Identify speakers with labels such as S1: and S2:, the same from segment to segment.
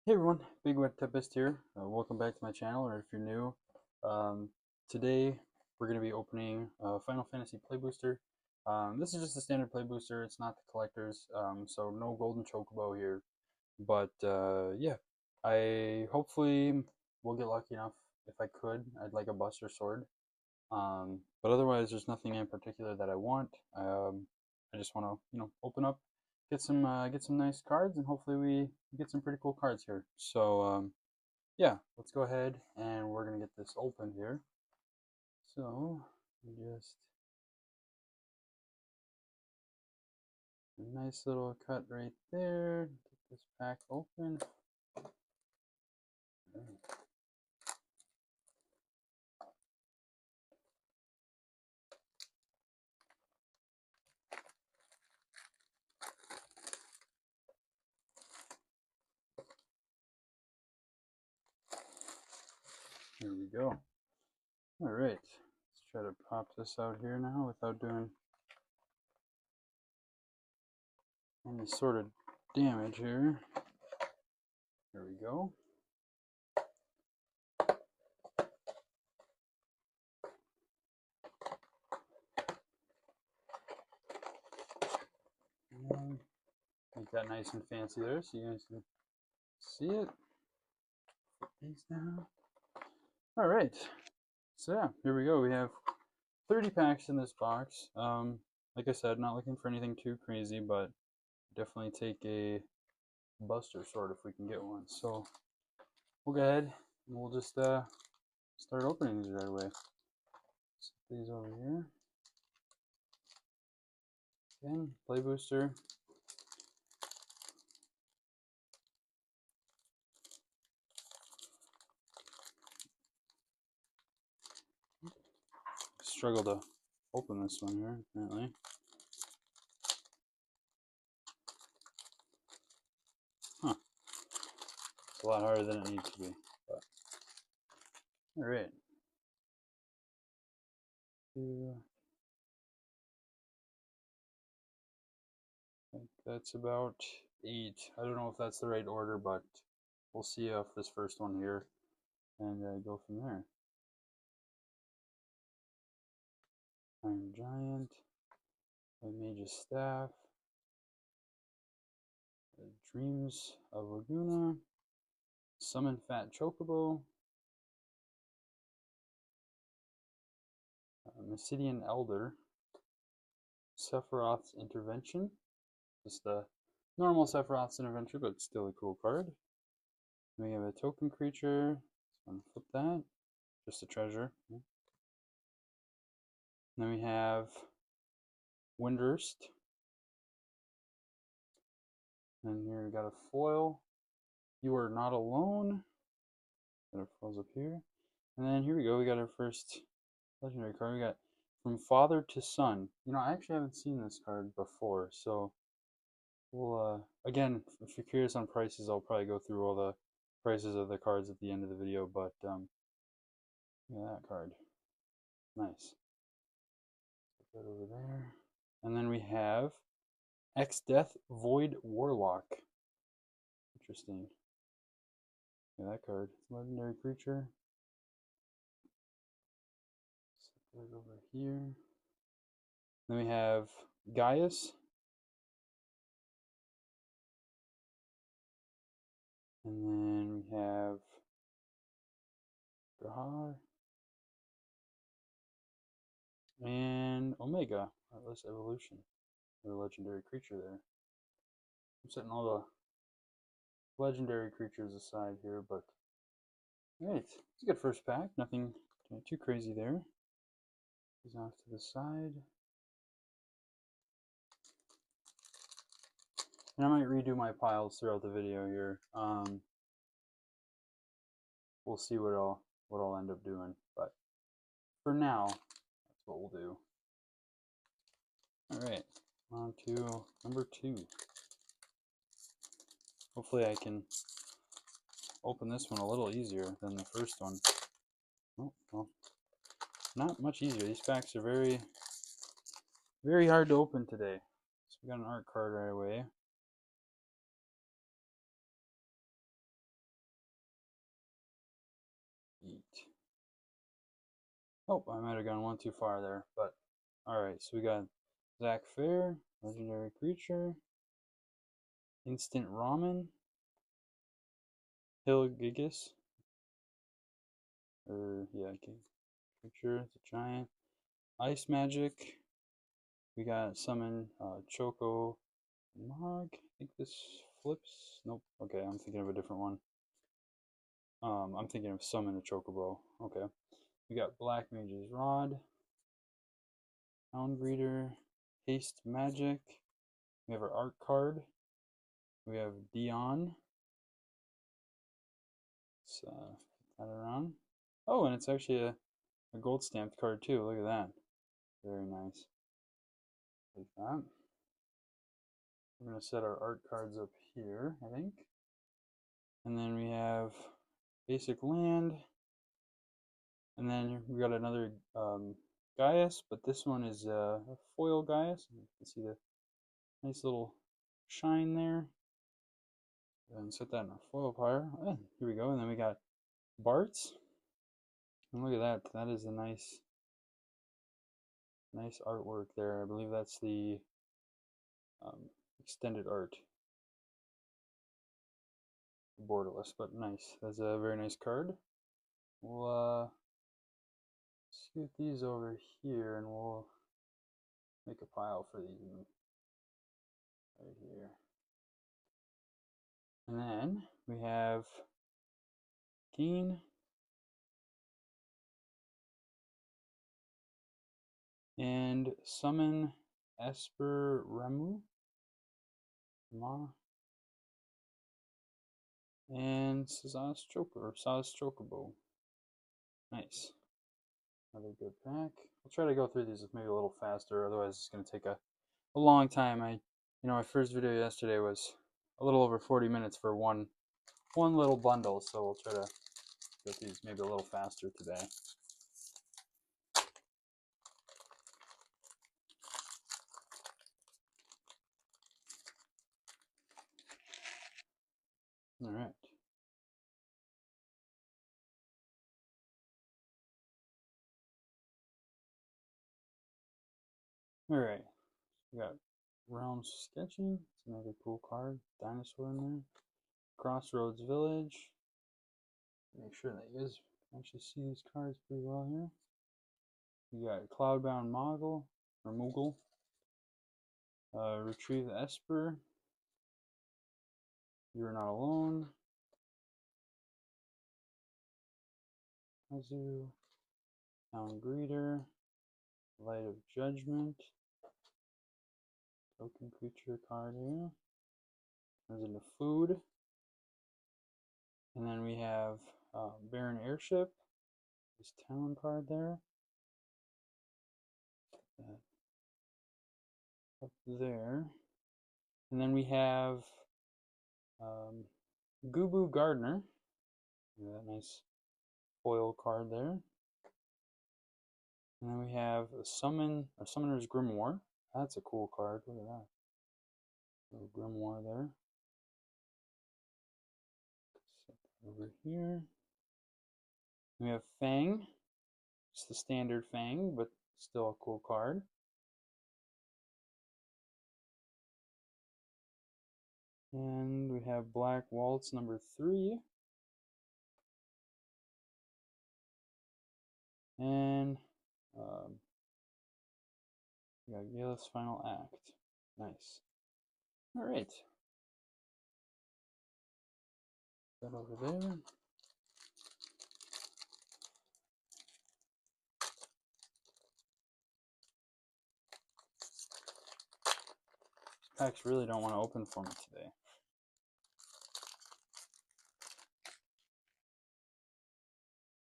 S1: Hey everyone, Big Wet Tempest here. Welcome back to my channel, or if you're new, um, today we're going to be opening Final Fantasy Play Booster. This is just a standard Play Booster, it's not the collector's, so no Golden Chocobo here. But yeah, I hopefully will get lucky enough. If I could, I'd like a Buster Sword. But otherwise, there's nothing in particular that I want. I just want to, open up, get some nice cards, and hopefully we get some pretty cool cards here. So yeah, let's go ahead and we're gonna get this open here. So just a nice little cut right there. Get this pack open. Here we go. All right, let's try to pop this out here now without doing any sort of damage here. There we go. Make that nice and fancy there so you guys can see it. Put these down. All right. So yeah, here we go. We have 30 packs in this box. Like I said, not looking for anything too crazy, but definitely take a Buster Sword if we can get one. So we'll go ahead and we'll just start opening these right away. Set these over here. Again, Play Booster. Struggle to open this one here, apparently. Huh. It's a lot harder than it needs to be. But. All right. I think that's about 8. I don't know if that's the right order, but we'll see off this first one here and go from there. Iron Giant, White Mage's Staff, Dreams of Laguna, Summon Fat Chocobo, Mysidian Elder, Sephiroth's Intervention, just a normal Sephiroth's Intervention, but still a cool card. We have a token creature, just want to flip that, just a treasure. Then we have Windurst, and here we got a foil. You Are Not Alone. Got our foils up here. And then here we go. We got our first legendary card. We got From Father to Son. You know, I actually haven't seen this card before, so we'll again, if you're curious on prices, I'll probably go through all the prices of the cards at the end of the video. But look at that card. Nice. Put that over there. And then we have Exdeath Void Warlock. Interesting. Look at that card. Legendary creature. Set that over here. Then we have Gaius. And then we have Grahar. And Omega, Heartless Evolution. The legendary creature there. I'm setting all the legendary creatures aside here, but alright, it's a good first pack. Nothing too crazy there. These off to the side. And I might redo my piles throughout the video here. We'll see what I'll end up doing, but for now, that's what we'll do. Alright, on to number 2. Hopefully I can open this one a little easier than the first one. Oh, well, not much easier. These packs are very, very hard to open today. So we got an art card right away. Oh, I might have gone one too far there, but alright, so we got Zack Fair, Legendary Creature, Instant Ramen, Hill Gigas, Creature, it's a giant, Ice Magic, we got Summon Choco Mog, I think this flips, nope, okay, I'm thinking of a different one. I'm thinking of Summon a Chocobo, okay. We got Black Mage's Rod, Hound Breeder, Haste Magic, we have our art card, we have Dion, let's put that around. Oh, and it's actually a gold stamped card too, look at that, very nice. Like that. We're going to set our art cards up here, I think. And then we have basic land. And then we got another Gaius, but this one is a foil Gaius. You can see the nice little shine there. And set that in our foil pile. Here we go. And then we got Bart's. And look at that. That is a nice artwork there. I believe that's the extended art. Borderless, but nice. That's a very nice card. We'll scoot these over here and we'll make a pile for these right here. And then we have Keen, and Summon Esper Remu, and Sazaz Chocobo. Nice. Another good pack. I'll try to go through these maybe a little faster, otherwise it's going to take a long time. My first video yesterday was a little over 40 minutes for one little bundle, so we'll try to go through these maybe a little faster today. All right. All right. We got Realms Sketching. It's another cool card. Dinosaur in there. Crossroads Village. Make sure that you guys actually see these cards pretty well here. We got Cloudbound Moogle, or Moogle. Retrieve Esper. You're Not Alone. Kazu. Hound Breeder. Light of Judgment. Token creature card here. Turns into food. And then we have Baron Airship. This town card there. Up there. And then we have Gubu Gardener. That nice foil card there. And then we have a Summoner's Grimoire. That's a cool card. Look at that. Little Grimoire there. Set that over here. We have Fang. It's the standard Fang, but still a cool card. And we have Black Waltz number 3. And we got Galeth's Final Act. Nice. All right. That over there. Packs really don't want to open for me today.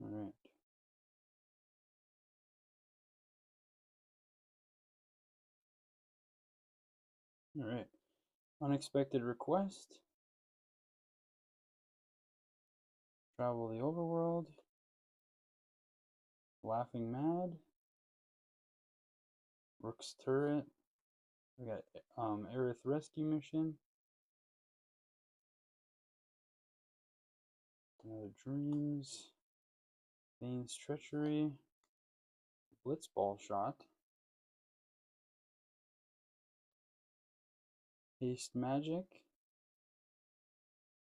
S1: All right. All right. Unexpected Request. Travel the Overworld. Laughing Mad. Rook's Turret. We got Aerith Rescue Mission. Another Dreams. Bane's Treachery. Blitzball Shot, Haste Magic.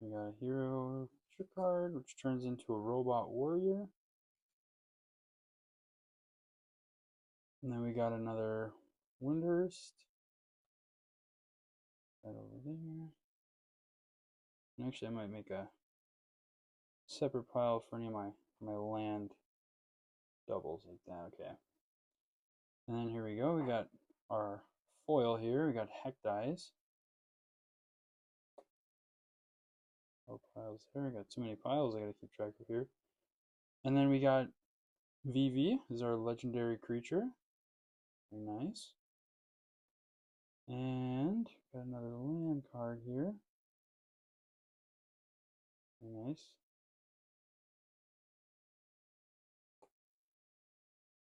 S1: We got a Hero Trick card, which turns into a Robot Warrior. And then we got another Windurst. That over there. And actually, I might make a separate pile for any of my land doubles like that. Okay. And then here we go. We got our foil here. We got Heck Dies. Oh, piles there. I got too many piles I gotta keep track of here. And then we got Vivi is our legendary creature. Very nice. And got another land card here. Very nice.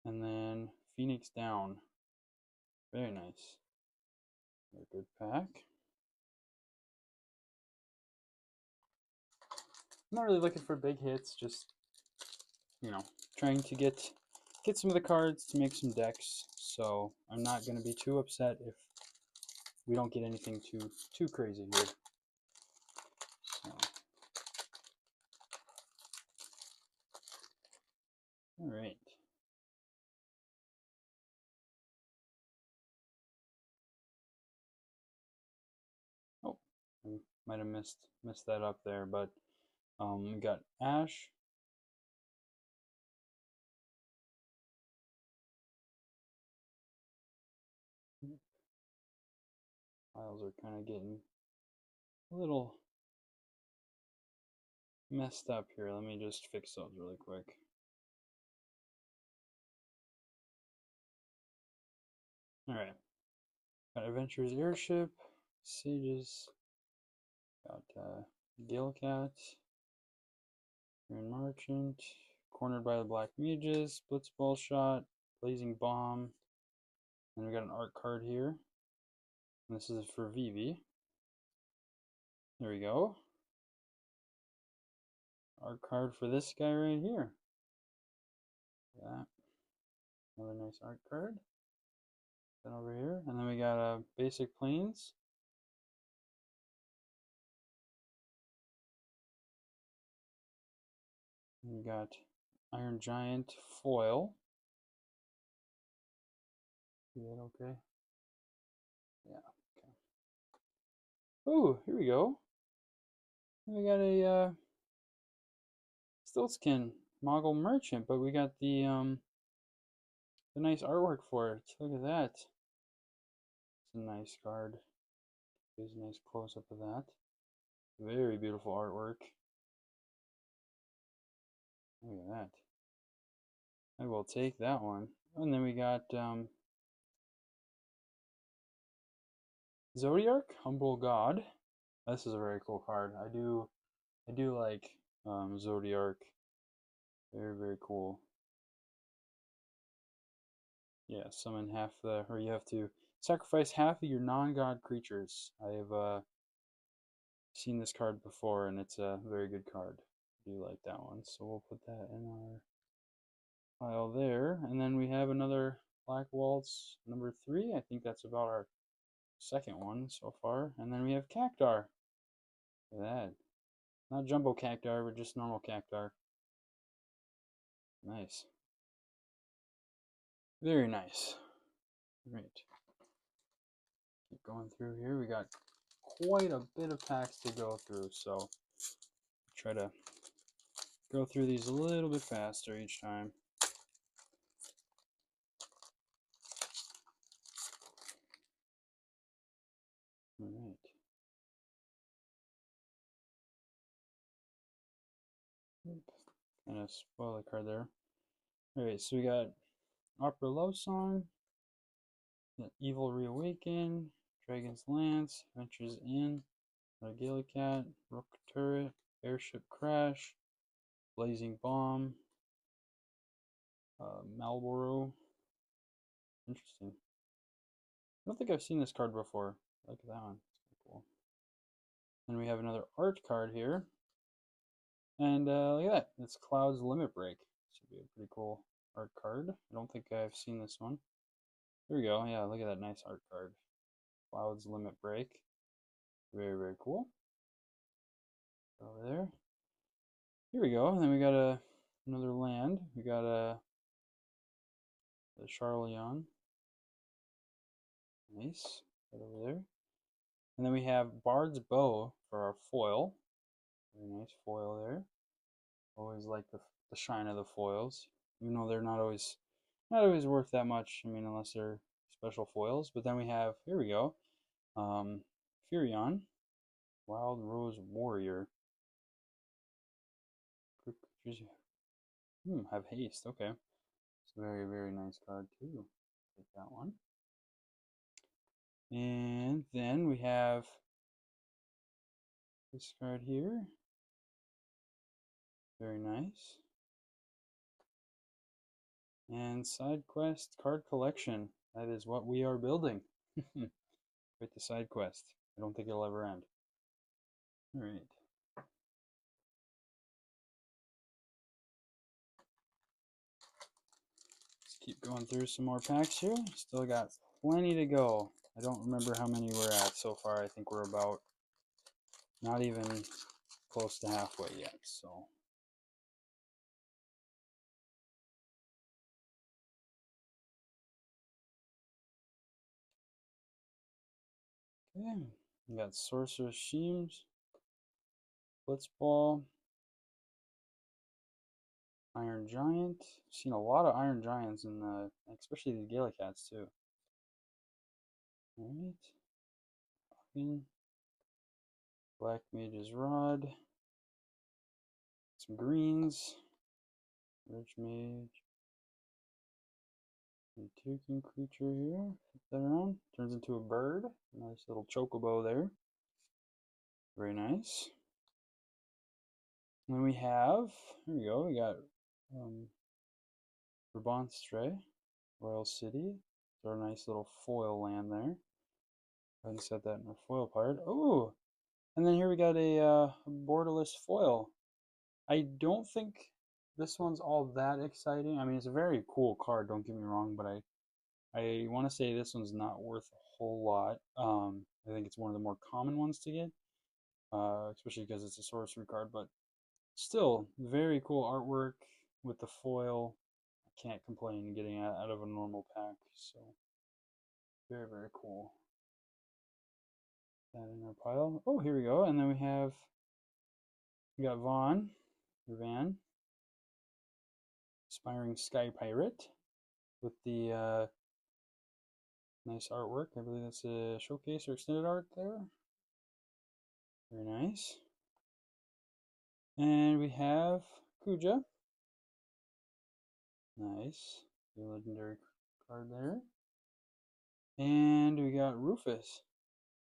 S1: And then Phoenix Down. Very nice. A good pack. I'm not really looking for big hits, just, you know, trying to get some of the cards to make some decks. So I'm not going to be too upset if we don't get anything too crazy here. So. All right. Oh, I might have messed that up there, but we got Ash. Files are kind of getting a little messed up here. Let me just fix those really quick. All right. Got Adventurer's Airship, Sages, got Galecat, Grand Merchant, Cornered by the Black Mages, Blitzball Shot, Blazing Bomb, and we got an art card here. And this is for Vivi. There we go. Art card for this guy right here. Yeah. Another nice art card. Then over here, and then we got Basic Planes. We got Iron Giant foil. Is that okay? Yeah. Okay. Oh, here we go. We got a Stiltskin Moggle Merchant, but we got the nice artwork for it. Look at that. It's a nice card. Here's a nice close up of that. Very beautiful artwork. Look at that. I will take that one. And then we got Zodiark, Humble God. This is a very cool card. I do like Zodiark. Very cool. Yeah, summon half the, or you have to sacrifice half of your non-god creatures. I have seen this card before, and it's a very good card. I do like that one, so we'll put that in our pile there. And then we have another Black Waltz number 3. I think that's about our second one so far. And then we have Cactuar. Look at that. Not Jumbo Cactuar, but just normal Cactuar. Nice. Very nice. Great. Keep going through here. We got quite a bit of packs to go through, so try to go through these a little bit faster each time. All right. Kind of spoil the card there. Alright, so we got Opera Love Song, Evil Reawaken, Dragon's Lance, Adventures In, Gillicat, Rook Turret, Airship Crash, Blazing Bomb, Malboro. Interesting. I don't think I've seen this card before. I like that one. It's cool. Then we have another art card here. And look at that. It's Cloud's Limit Break. Should be a pretty cool art card. I don't think I've seen this one. Here we go. Yeah, look at that nice art card. Clouds Limit Break. Very, very cool. Over there. Here we go. And then we got another land. We got the Charleon. Nice. Right over there. And then we have Bard's Bow for our foil. Very nice foil there. Always like the shine of the foils, even though they're not always worth that much. I mean, unless they're special foils. But then we have, here we go, Furion, Wild Rose Warrior. Have haste. Okay, it's a very, very nice card too. Take that one. And then we have this card here. Very nice. And side quest card collection. That is what we are building. Quite the side quest. I don't think it'll ever end. Alright. Let's keep going through some more packs here. Still got plenty to go. I don't remember how many we're at so far. I think we're about not even close to halfway yet, so. Okay, we got Sorcerer's Sheams, Blitzball, Iron Giant. I've seen a lot of Iron Giants in the, especially the Gallicats too. Alright. Black Mage's Rod. Some greens. Rich Mage. A token creature here. Flip that around. Turns into a bird. Nice little chocobo there. Very nice. And then we have, here we go, we got Stray, Royal City. There's our nice little foil land there. Go ahead and set that in our foil part. Oh! And then here we got a borderless foil. I don't think this one's all that exciting. I mean, it's a very cool card, don't get me wrong, but I want to say this one's not worth a whole lot. I think it's one of the more common ones to get, especially because it's a sorcery card, but still, very cool artwork with the foil. I can't complain getting out of a normal pack, so very, very cool. That in our pile. Oh, here we go. And then we got Van, Aspiring Sky Pirate with the nice artwork. I believe that's a showcase or extended art there. Very nice. And we have Kuja. Nice. The legendary card there. And we got Rufus.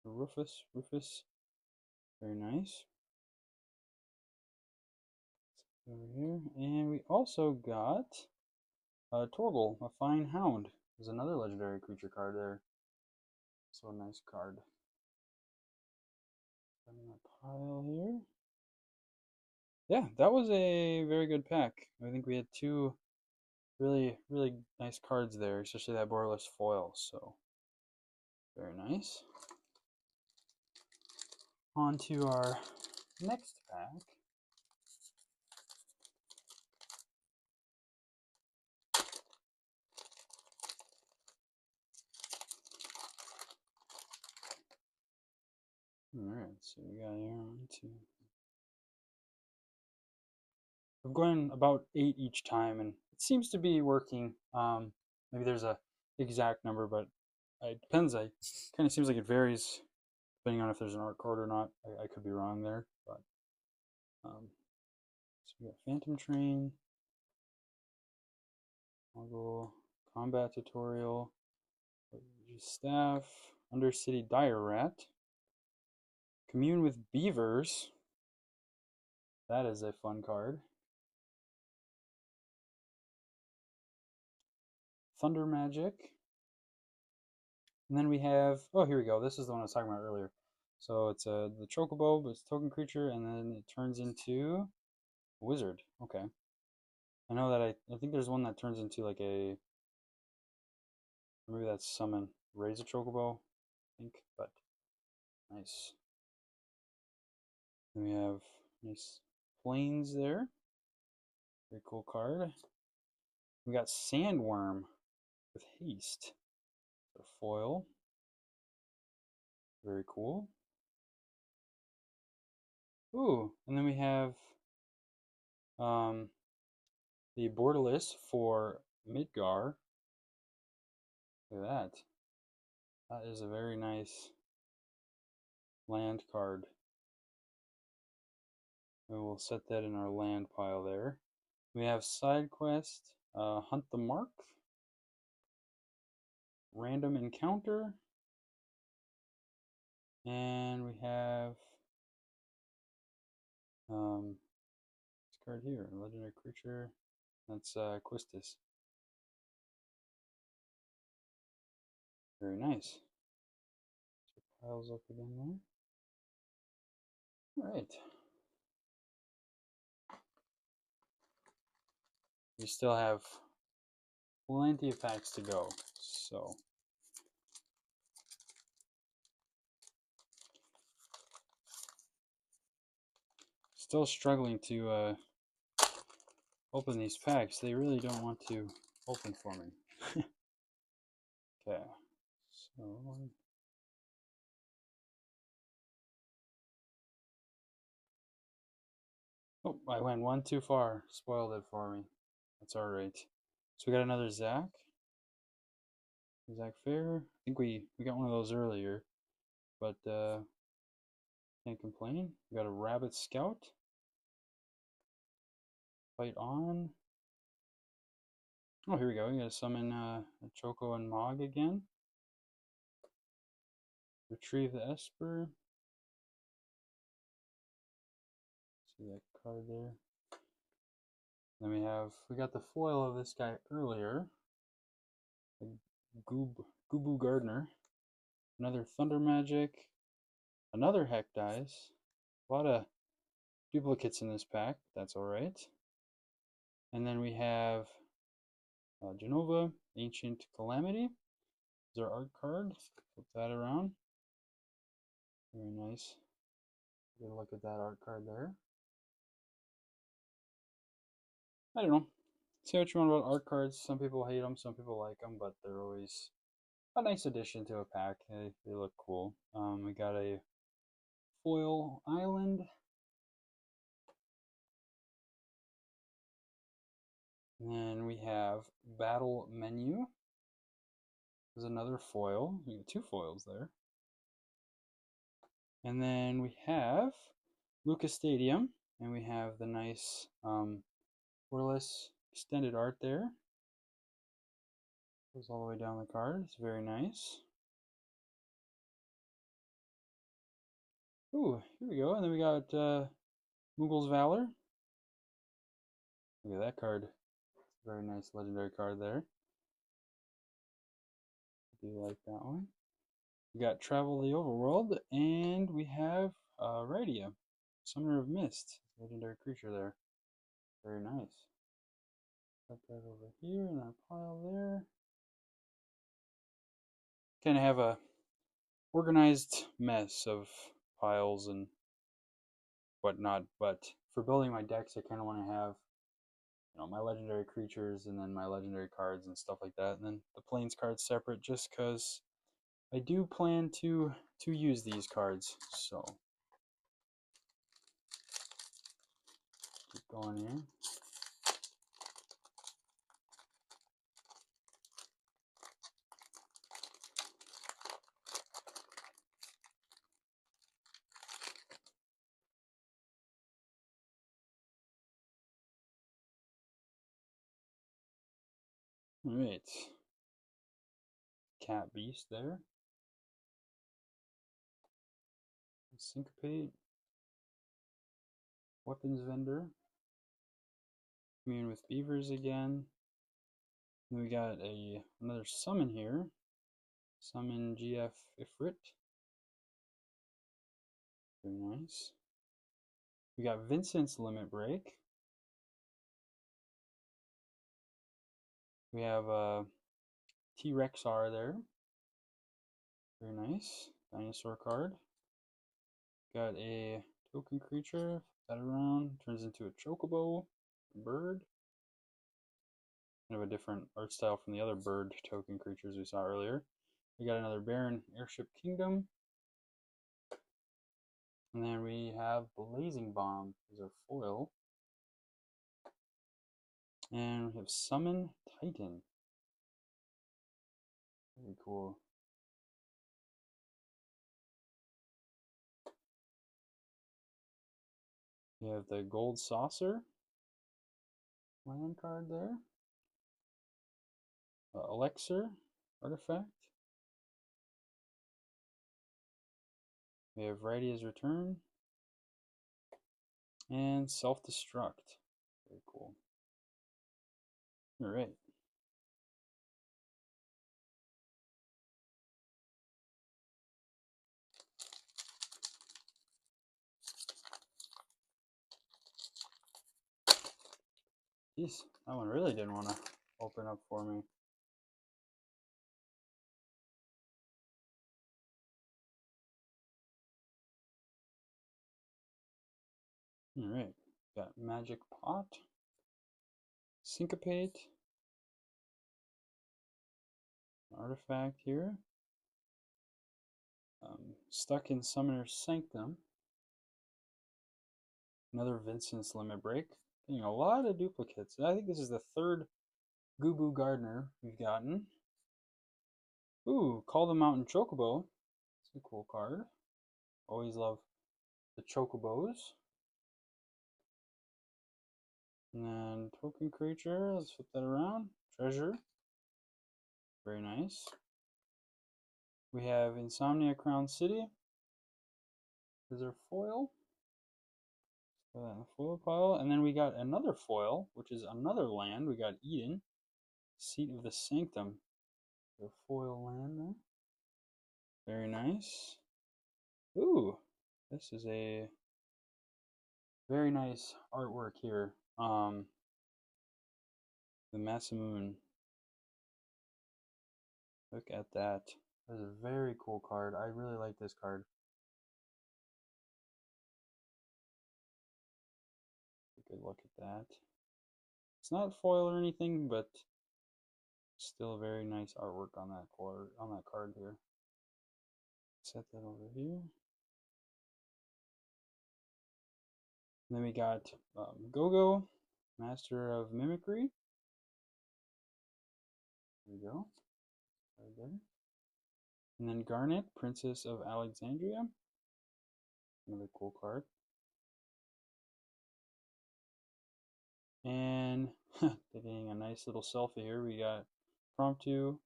S1: Rufus. Very nice. Over here. And we also got Torgal, a Fine Hound. There's another legendary creature card there. So a nice card. Put in a pile here. Yeah, that was a very good pack. I think we had two really, really nice cards there, especially that borderless foil. So very nice. On to our next pack. Alright, so we got here 1, 2. I'm going about 8 each time, and it seems to be working. Maybe there's a exact number, but it depends. It kind of seems like it varies depending on if there's an art card or not. I could be wrong there, but so we got Phantom Train, Muggle, Combat Tutorial, Staff, Undercity Dire Rat, Commune with Beavers. That is a fun card. Thunder Magic. And then we have, oh, here we go. This is the one I was talking about earlier. So it's the Chocobo, but it's a token creature, and then it turns into a wizard. Okay. I know that I think there's one that turns into like a, maybe that's summon. Raise a Chocobo, I think, but nice. Then we have nice planes there. Very cool card. We got Sandworm with haste. The foil. Very cool. Ooh, and then we have the Borderless for Midgar. Look at that. That is a very nice land card. And we'll set that in our land pile there. We have side quest, Hunt the Mark, Random Encounter, and we have this card here, Legendary Creature. That's Quistis. Very nice. So piles up again there. All right. We still have plenty of packs to go, so still struggling to open these packs. They really don't want to open for me. Okay, so oh, I went one too far. Spoiled it for me. That's all right. So we got another Zach Fair. I think we got one of those earlier, but can't complain. We got a Rabbit Scout. Fight on. Oh, here we go. We gotta summon Choco and Mog again. Retrieve the Esper. See that card there. Then we got the foil of this guy earlier. Goobu Gardener. Another Thunder Magic. Another Heck Dice. A lot of duplicates in this pack, but that's alright. And then we have Genova, Ancient Calamity. Is our art card. Flip that around. Very nice. Get a look at that art card there. I don't know. Say what you want about art cards. Some people hate them, some people like them, but they're always a nice addition to a pack. They look cool. We got a foil island. And then we have battle menu. There's another foil. We got two foils there. And then we have Lucas Stadium, and we have the nice Borderless extended art there. Goes all the way down the card. It's very nice. Ooh, here we go. And then we got Moogle's Valor. Look at that card. It's a very nice legendary card there. I do like that one. We got Travel the Overworld, and we have Radia, Summoner of Mist, legendary creature there. Very nice. Put that over here in our pile there. Kind of have a organized mess of piles and whatnot, but for building my decks, I kind of want to have, you know, my legendary creatures and then my legendary cards and stuff like that, and then the plains cards separate, just because I do plan to use these cards. So keep going here. All right, Cat Beast there. Syncopate. Weapons Vendor. Commune with Beavers again. And we got another summon here. Summon GF Ifrit. Very nice. We got Vincent's Limit Break. We have a T-Rexar there. Very nice. Dinosaur card. Got a token creature. Flip that around. Turns into a chocobo. A bird. Kind of a different art style from the other bird token creatures we saw earlier. We got another Baron Airship Kingdom. And then we have Blazing Bomb as our foil. And we have Summon Titan. Very cool. We have the Gold Saucer land card there. Elixir artifact. We have Radia's Return. And Self-Destruct. Very cool. Alright. Jeez, that one really didn't want to open up for me. Alright, got Magic Pot, Syncopate, artifact here, Stuck in Summoner's Sanctum, another Vincent's Limit Break, getting a lot of duplicates. I think this is the third Gubu Gardener we've gotten. Ooh, Call the Mountain Chocobo. It's a cool card. Always love the Chocobos. And then token creature, let's flip that around. Treasure. Very nice. We have Insomnia Crown City. Is our foil. Put that in the foil pile. And then we got another foil, which is another land. We got Eden, Seat of the Sanctum. The foil land there. Very nice. Ooh, this is a very nice artwork here. The Masamune. Look at that. That's a very cool card. I really like this card. Good look at that. It's not foil or anything, but still very nice artwork on that card here. Set that over here. And then we got Gogo, Master of Mimicry. There we go. Right there. And then Garnet, Princess of Alexandria. Another cool card. And getting a nice little selfie here. We got Promptu.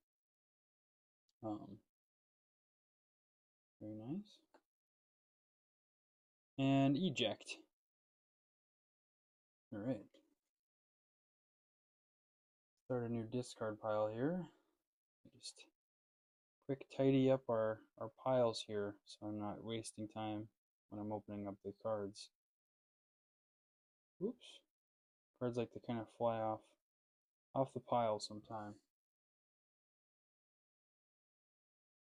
S1: Very nice. And Eject. Alright. Start a new discard pile here. Just quick tidy up our piles here so I'm not wasting time when I'm opening up the cards. Oops. Cards like to kind of fly off the pile sometime.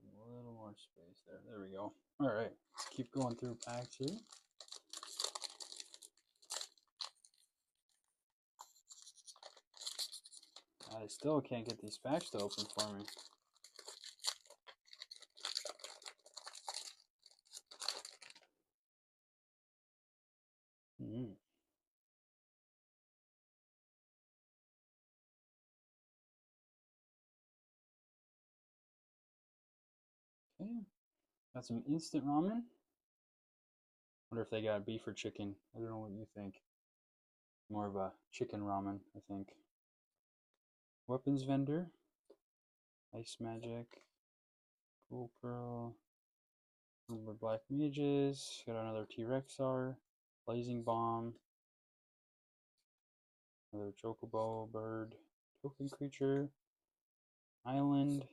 S1: A little more space there. There we go. Alright, let's keep going through packs here. I still can't get these packs to open for me. Okay, got some instant ramen. Wonder if they got beef or chicken. I don't know what you think. More of a chicken ramen, I think. Weapons vendor. Ice magic. Cool pearl. Number black mages. Got another T-Rexar. Blazing bomb. Another chocobo bird. Token creature. Island.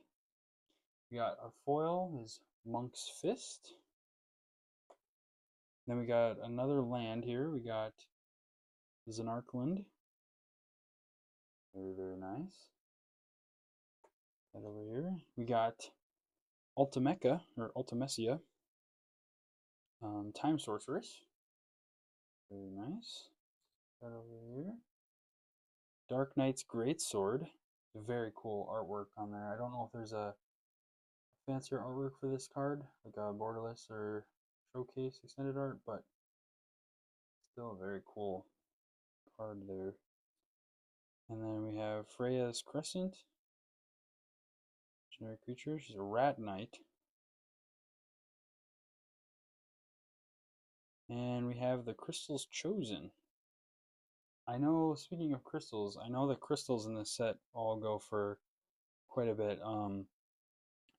S1: We got our foil is Monk's Fist. Then we got another land here. We got Zanarkland. Very, very nice. That over here. We got Ultimecha, or Ultimecia, Time Sorceress. Very nice. That over here. Dark Knight's Greatsword. Very cool artwork on there. I don't know if there's a fancier artwork for this card, like a borderless or showcase extended art, but still a very cool card there. And then we have Freya's Crescent. Generic creature. She's a Rat Knight. And we have the Crystals Chosen. I know, speaking of crystals, I know the crystals in this set all go for quite a bit.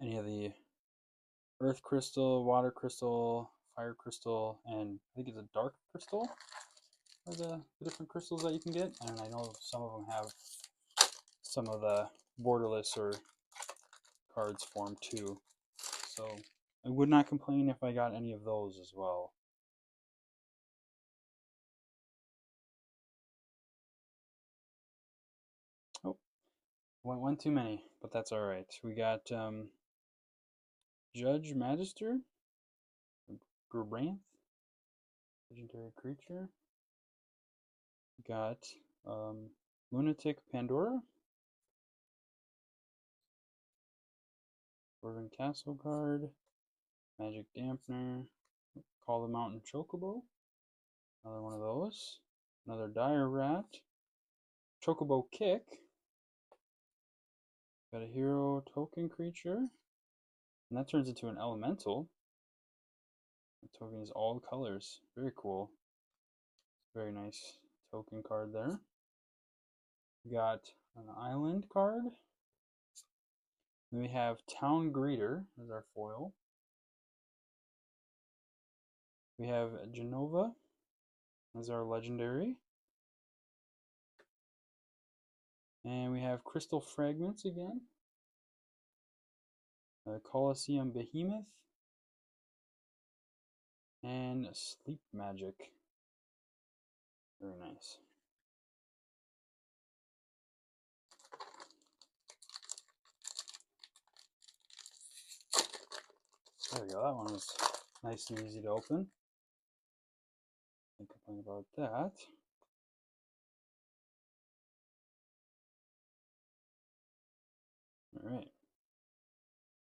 S1: Any of the Earth Crystal, Water Crystal, Fire Crystal, and I think it's a Dark Crystal are the different crystals that you can get. And I know some of them have some of the borderless or cards for them too. So I would not complain if I got any of those as well. Oh, one too many, but that's all right. We got Judge Magister, Granth, legendary creature. We got Lunatic Pandora, Dwarven Castle card, Magic Dampener, Call the Mountain Chocobo, another one of those, another Dire Rat, Chocobo Kick, got a hero token creature, and that turns into an elemental. The token is all colors, very cool, very nice token card there. We got an island card. Then we have Town Greeter as our foil. We have Genova as our legendary. And we have Crystal Fragments again. Colosseum Behemoth. And Sleep Magic. Very nice. There we go. That one was nice and easy to open. Can't complain about that. Alright.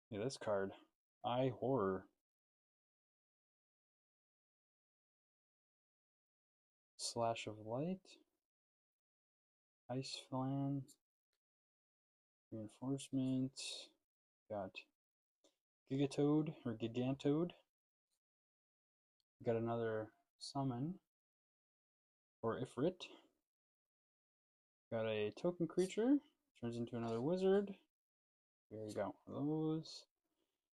S1: Yeah, this card. Eye Horror. Slash of Light. Ice Flan. Reinforcement. Got Gigatoad or Gigantode. Got another summon for Ifrit. Got a token creature, turns into another wizard. We already got one of those.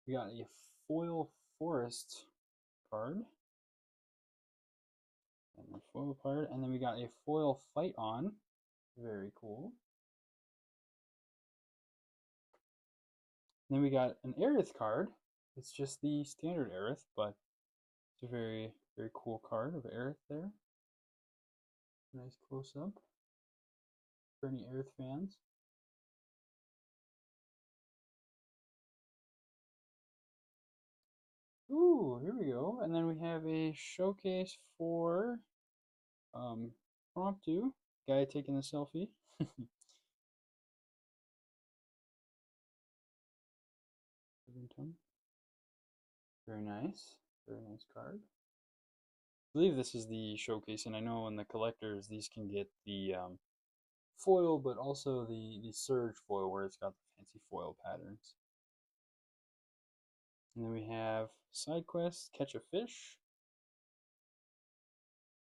S1: We got a foil forest card. And a foil card. And then we got a foil fight on. Very cool. And then we got an Aerith card. It's just the standard Aerith, but it's a very, very cool card of Aerith there. Nice close up for any Aerith fans. Ooh, here we go. And then we have a showcase for Promptu, guy taking a selfie. Very nice. Very nice card. I believe this is the showcase, and I know in the collectors these can get the foil, but also the Surge foil where it's got the fancy foil patterns. And then we have side quest, Catch a Fish,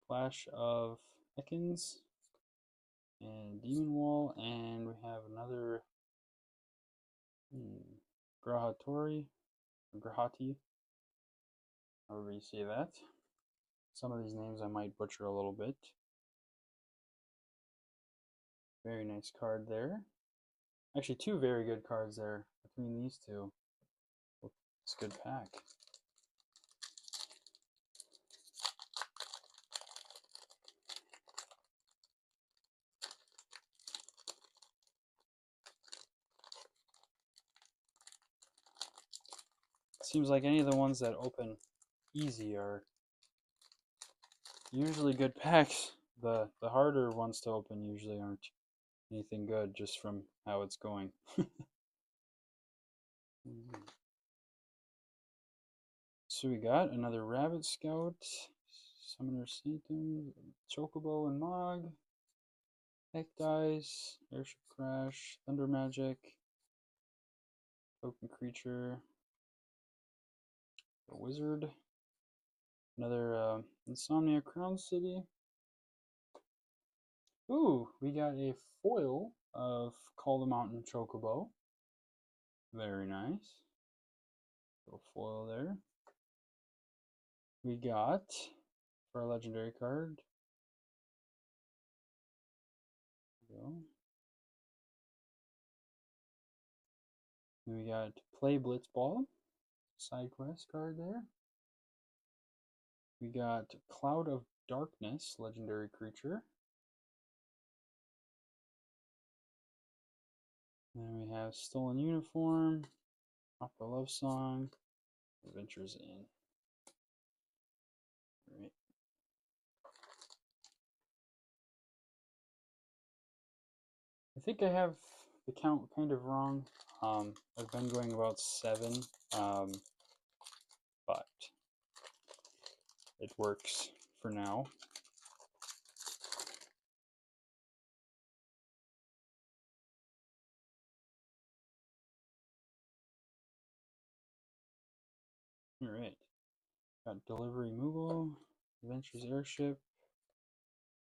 S1: Flash of Ekans, and Demon Wall, and we have another Grahati, however you say that. Some of these names I might butcher a little bit. Very nice card there. Actually, two very good cards there between these two. It's a good pack. seems like any of the ones that open easy are usually good packs. The harder ones to open usually aren't anything good, just from how it's going. So we got another Rabbit Scout, Summoner Sanctum, Chocobo and Mog, Heck Dice, Airship Crash, Thunder Magic, Token Creature, a Wizard, another Insomnia Crown City. Ooh, we got a foil of Call the Mountain Chocobo. Very nice. Little foil there. We got, for our legendary card, go. Then we got Play Blitzball, side quest card there. We got Cloud of Darkness, legendary creature. Then we have Stolen Uniform, Opera Love Song, Adventures In. All right. I think I have the count kind of wrong. I've been going about 7, but it works for now. All right. Got Delivery Moogle, Adventures Airship.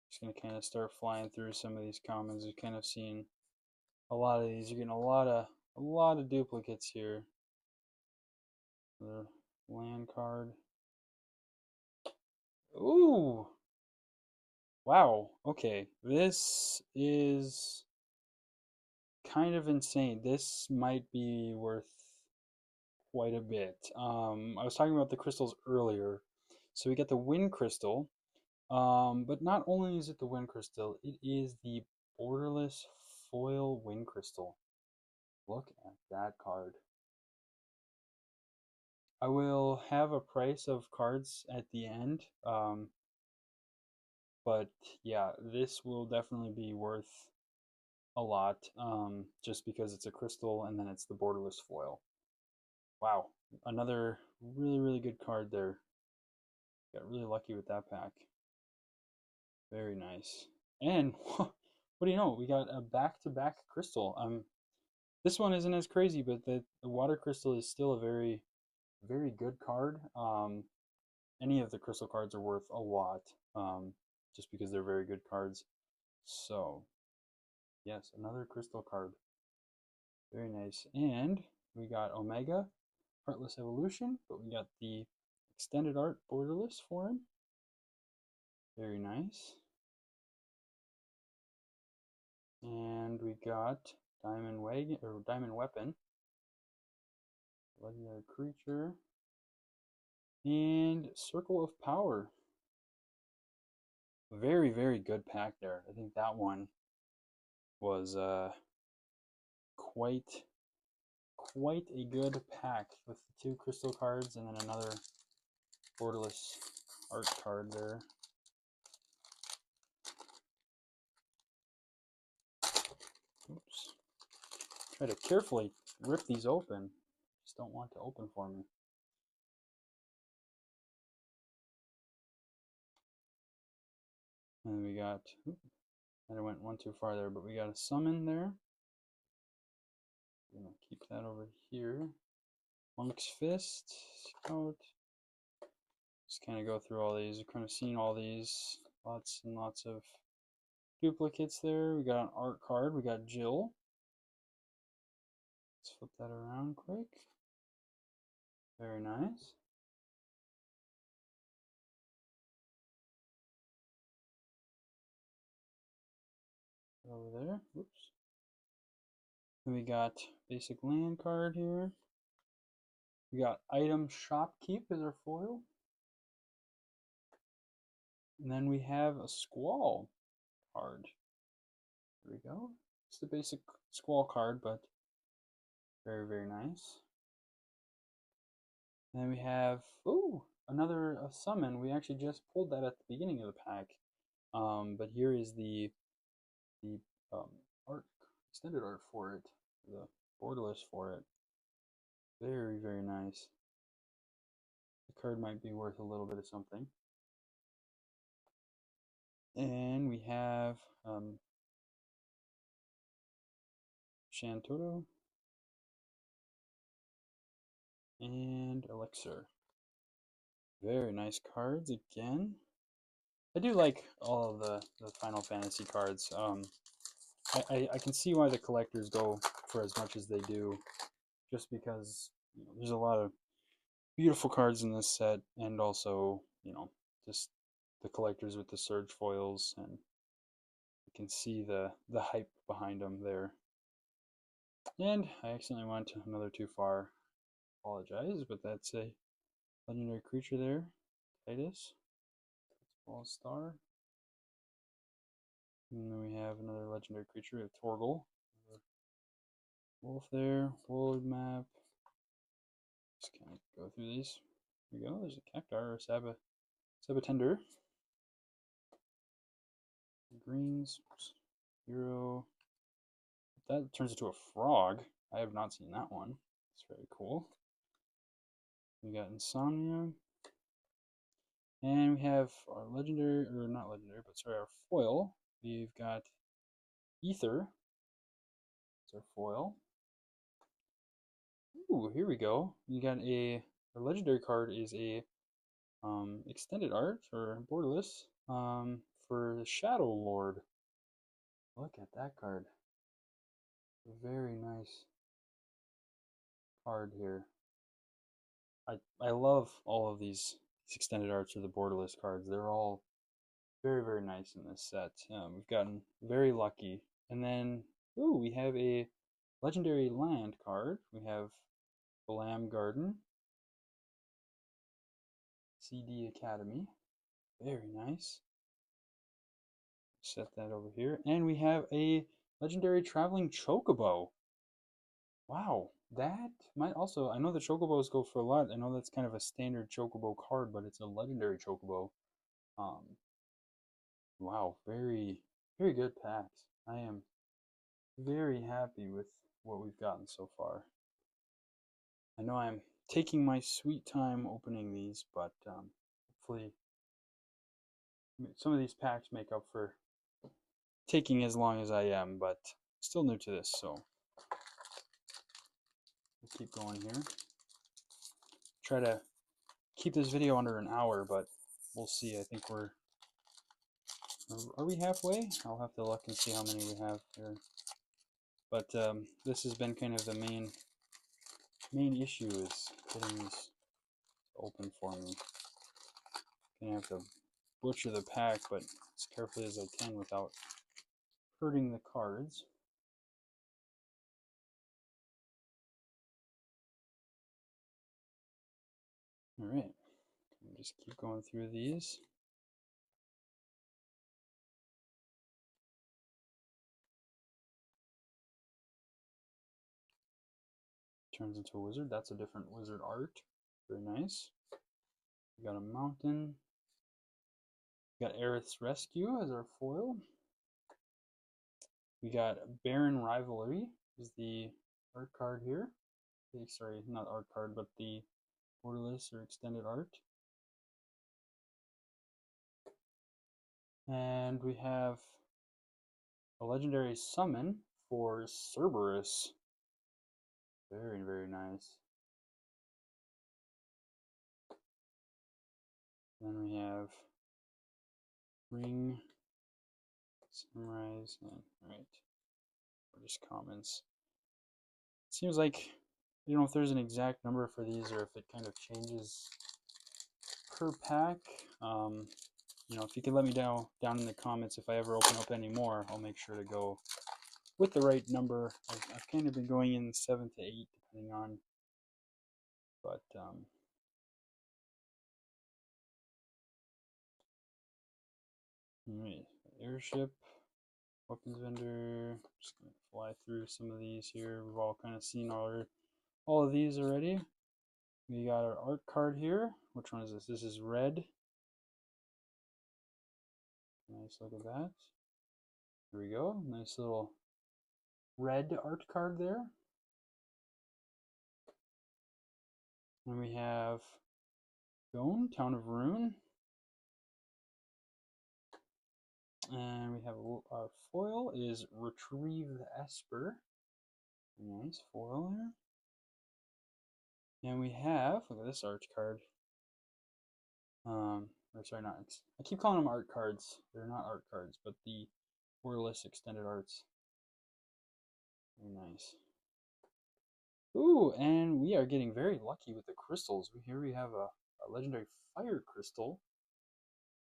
S1: Just gonna kind of start flying through some of these commons. You've kind of seen a lot of these. You're getting a lot of duplicates here. The land card. Ooh! Wow. Okay, this is kind of insane. This might be worth quite a bit. I was talking about the crystals earlier. So we get the Wind Crystal, but not only is it the Wind Crystal, it is the borderless foil Wind Crystal. Look at that card. I will have a price of cards at the end, but yeah, this will definitely be worth a lot, just because it's a crystal and then it's the borderless foil. Wow, another really good card there. Got really lucky with that pack. Very nice. And what do you know? We got a back-to-back crystal. This one isn't as crazy, but the water crystal is still a very good card. Any of the crystal cards are worth a lot, just because they're very good cards. So, yes, another crystal card. Very nice. And we got Omega, Heartless Evolution, but we got the extended art borderless for him. Very nice. And we got Diamond Wagon or Diamond Weapon, legendary creature, and Circle of Power. Very good pack there. I think that one was quite a good pack with the 2 crystal cards and then another borderless art card there. Oops. Try to carefully rip these open. Just don't want to open for me. And we got, and I went one too far there, but we got a summon there. I'm gonna keep that over here. Monk's Fist, Scout. Just kind of go through all these. We've kind of seen all these. Lots and lots of duplicates there. We got an art card. We got Jill. Let's flip that around quick. Very nice. Over there. Oops. Then we got basic land card here. We got Item Shopkeep as our foil. And then we have a Squall card. There we go. It's the basic Squall card, but very nice. And then we have, ooh, another summon. We actually just pulled that at the beginning of the pack. But here is the um, art, extended art for it, the borderless for it. Very, very nice. The card might be worth a little bit of something. And we have Shantoto and Elixir. Very nice cards again. I do like all of the Final Fantasy cards. I can see why the collectors go for as much as they do, just because there's a lot of beautiful cards in this set, and also just the collectors with the Surge foils, and you can see the hype behind them there. And I accidentally went another too far. Apologize, but that's a legendary creature there, Titus, Ball Star. And then we have another legendary creature, we have Torgal. Wolf there, Wood Map. Just kind of go through these. There we go, there's a Cactar or Sabatender. Greens, Hero. That turns into a frog. I have not seen that one. It's very cool. We got Insomnia. And we have our legendary, or not legendary, but sorry, our foil. We've got Ether. It's our foil. Ooh, here we go. We got our legendary card is a extended art, or borderless, for the Shadow Lord. Look at that card. Very nice card here. I love all of these extended arts or the borderless cards. They're all very, very nice in this set. We've gotten very lucky. And then, ooh, we have a legendary land card. We have Balam Garden, CD Academy. Very nice. Set that over here. And we have a legendary traveling chocobo. Wow, that might also, I know the chocobos go for a lot. I know that's kind of a standard chocobo card, but it's a legendary chocobo. Wow, very, very good packs. I am very happy with what we've gotten so far. I know I'm taking my sweet time opening these, but hopefully some of these packs make up for taking as long as I am, but still new to this, so we'll keep going here. Try to keep this video under an hour, but we'll see. I think are we halfway? I'll have to look and see how many we have here. But this has been kind of the main issue is getting these open for me. Gonna have to butcher the pack, but as carefully as I can without hurting the cards. All right, just keep going through these. Turns into a wizard. That's a different wizard art. Very nice. We got a mountain. We got Aerith's Rescue as our foil. We got Baron Rivalry is the art card here. Sorry, not art card, but the borderless or extended art. And we have a legendary summon for Cerberus. Very, very nice. Then we have Ring, Sunrise, and alright, or just commons. It seems like, I don't know if there's an exact number for these or if it kind of changes per pack. If you could let me down in the comments if I ever open up any more, I'll make sure to go with the right number. I've kind of been going in 7 to 8 depending on, but alright, airship, weapons vendor. Just gonna fly through some of these here. We've all kind of seen all of these already. We got our art card here. Which one is this? This is red. Nice, look at that. There we go. Nice little red art card there. And we have Gone, Town of Ruin. And we have our foil is Retrieve the Esper. Nice foil there. And we have, look at this art card. Or sorry, not, I keep calling them art cards. They're not art cards, but the Borderless Extended Arts. Very nice. Ooh, and we are getting very lucky with the crystals. Here we have a legendary fire crystal.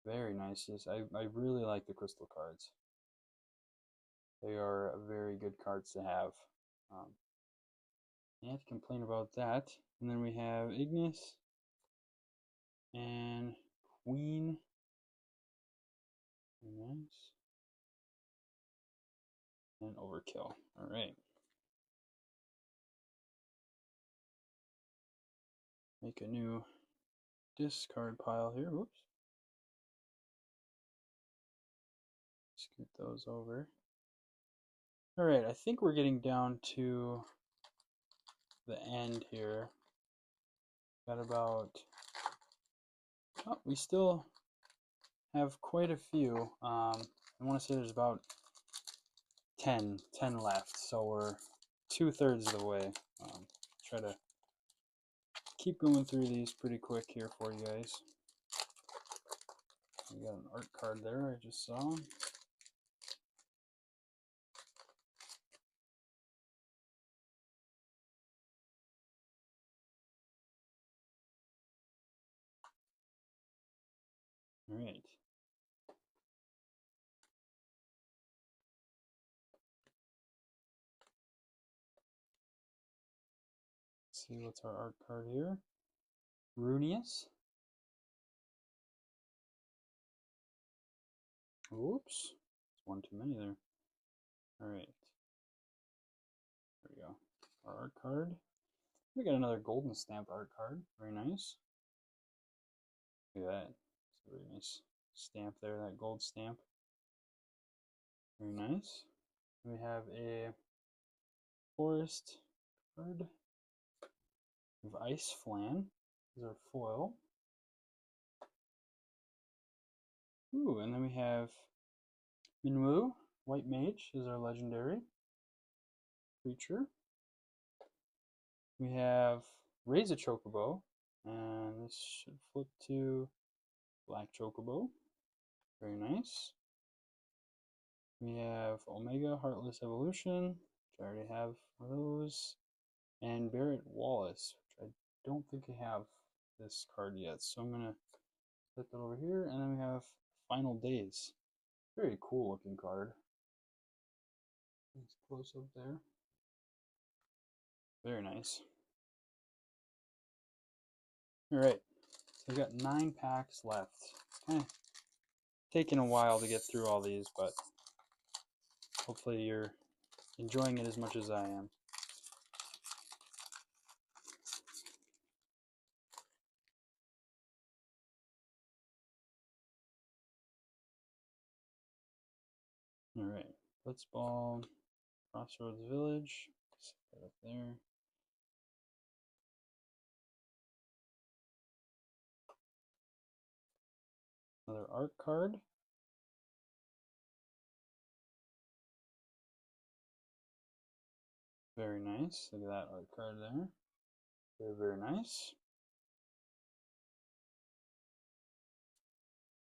S1: Very nice. Yes, I really like the crystal cards. They are very good cards to have. Can't complain about that. And then we have Ignis and Queen. Nice. And Overkill. All right. Make a new discard pile here. Whoops. Scoot those over. All right, I think we're getting down to the end here. Got about, oh, we still have quite a few. I want to say there's about 10 left, so we're 2/3 of the way. Try to keep going through these pretty quick here for you guys. We got an art card there I just saw. All right. Let's see what's our art card here. Runius. Oops. There's one too many there. All right. There we go. Our art card. We got another golden stamp art card. Very nice. Look at that. It's a very nice stamp there, that gold stamp. Very nice. We have a forest card. We have Ice Flan. This is our foil. Ooh, and then we have Minwu, White Mage, is our legendary creature. We have Raise a Chocobo, and this should flip to Black Chocobo. Very nice. We have Omega Heartless Evolution, which I already have one of those, and Barrett Wallace, which I don't think I have this card yet, so I'm gonna set that over here. And then we have Final Days. Very cool looking card. Nice close up there. Very nice. All right, so we've got 9 packs left. Kind of taking a while to get through all these, but hopefully you're enjoying it as much as I am. All right, Blitzball, Crossroads Village, set that up there. Another art card. Very nice. Look at that art card there. Very, very nice.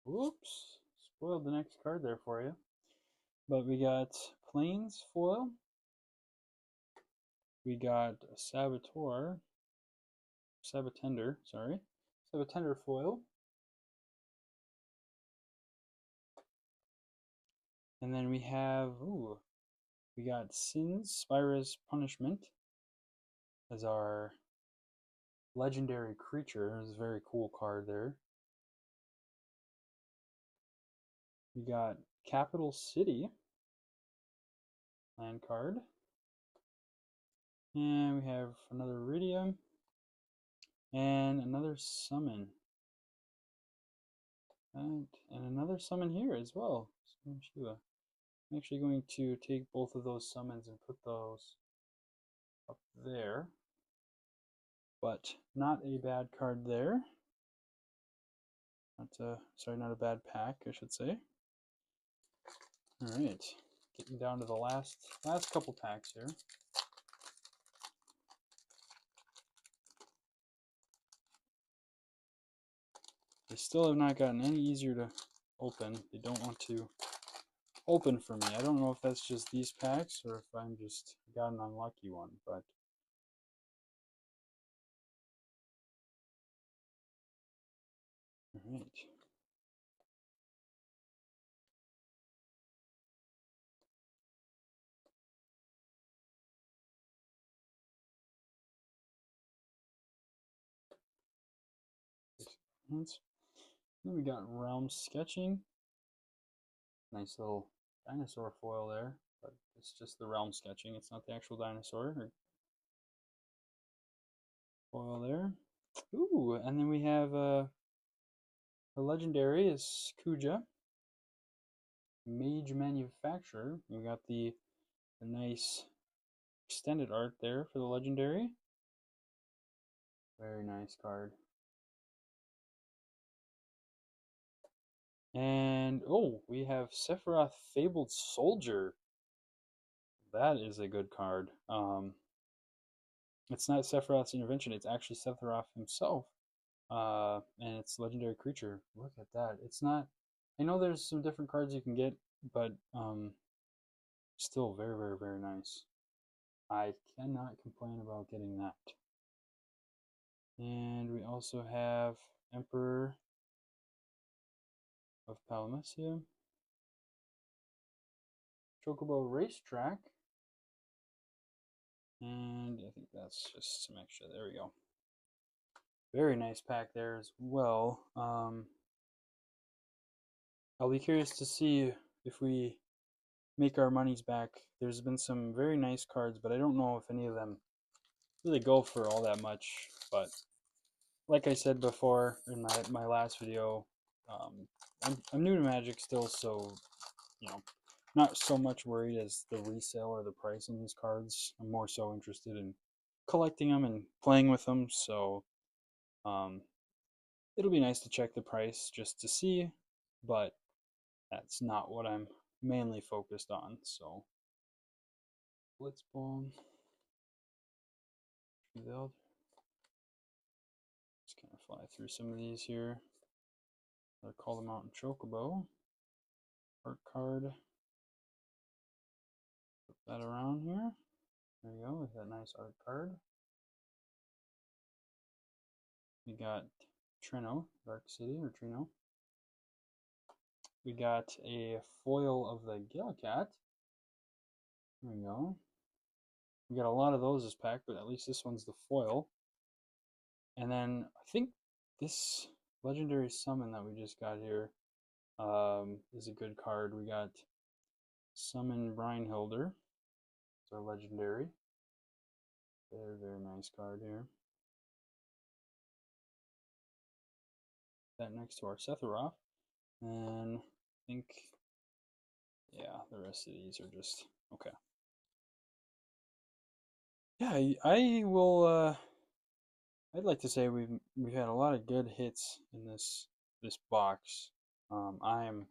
S1: Whoops. Spoiled the next card there for you. But we got Plains foil. We got Saboteur. Sabatender, sorry. Sabatender foil. And then we have, ooh, we got Sin's Spyra's Punishment as our legendary creature. It's a very cool card there. We got Capital City land card. And we have another Iridium. And another summon. And another summon here as well. Summon Shiva. I'm actually going to take both of those summons and put those up there. But not a bad card there. Not a bad pack, I should say. All right, getting down to the last couple packs here. They still have not gotten any easier to open. They don't want to open for me. I don't know if that's just these packs or if I'm just got an unlucky one, but all right. Then we got Realm Sketching. Nice little dinosaur foil there, but it's just the Realm Sketching. It's not the actual dinosaur or foil there. Ooh, and then we have a legendary is Kuja. Mage Manufacturer. We got the nice extended art there for the legendary. Very nice card. And oh, we have Sephiroth Fabled Soldier. That is a good card. It's not Sephiroth's intervention, it's actually Sephiroth himself. And it's legendary creature. Look at that. It's not, I know there's some different cards you can get, but still very, very, very nice. I cannot complain about getting that. And we also have Emperor of Palamecia, Chocobo Racetrack, and I think that's just some extra. There we go. Very nice pack there as well. I'll be curious to see if we make our monies back. There's been some very nice cards, but I don't know if any of them really go for all that much. But like I said before in my last video, I'm new to Magic still, so you know, not so much worried as the resale or the price on these cards. I'm more so interested in collecting them and playing with them. So it'll be nice to check the price just to see, but that's not what I'm mainly focused on. So Blitzball, Revealed. Just kind of fly through some of these here. I'll call them out in Chocobo. Art card. Put that around here. There we go, with that nice art card. We got Trino, Dark City, or Trino. We got a foil of the Gillicat. There we go. We got a lot of those this pack, but at least this one's the foil. And then I think this legendary summon that we just got here is a good card. We got Summon Brynhilder. It's our legendary. Very, very nice card here. That next to our Sephiroth. And I think, yeah, the rest of these are just okay. Yeah, I will. I'd like to say we've had a lot of good hits in this box. I am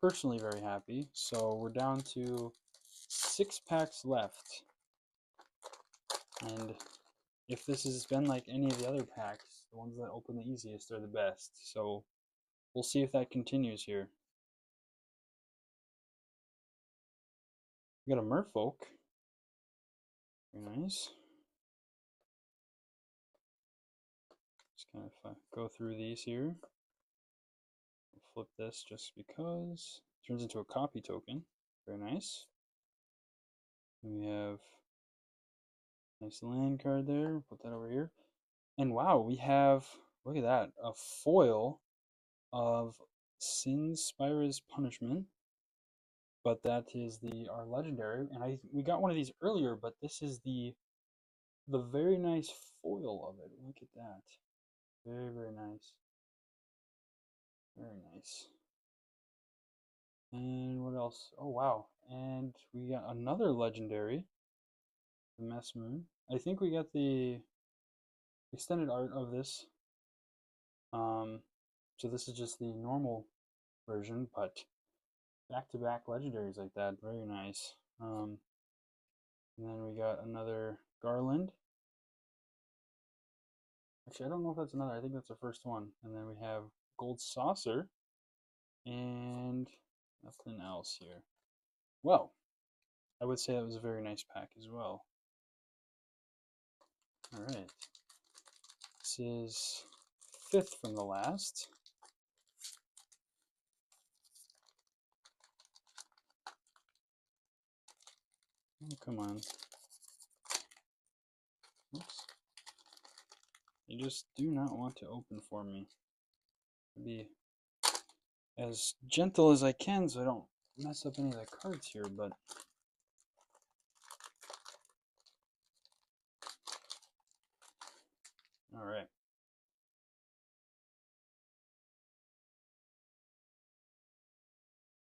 S1: personally very happy. So we're down to 6 packs left, and if this has been like any of the other packs, the ones that open the easiest are the best. So we'll see if that continues here. We got a Merfolk. Very nice. Just kind of go through these here. Flip this just because. Turns into a copy token. Very nice. We have nice land card there. Put that over here. And wow, we have, look at that, a foil of Sin Spira's Punishment. But that is our legendary. And we got one of these earlier, but this is the the very nice foil of it. Look at that. Very, very nice. Very nice. And what else? Oh, wow. And we got another legendary, the Messmoon. I think we got the extended art of this. So this is just the normal version, but back-to-back legendaries like that. Very nice. And then we got another Garland. Actually, I don't know if that's another. I think that's the first one. And then we have Gold Saucer and nothing else here. Well, I would say that was a very nice pack as well. All right. This is fifth from the last. Oh, come on. Oops. You just do not want to open for me. Be as gentle as I can so I don't mess up any of the cards here, but all right.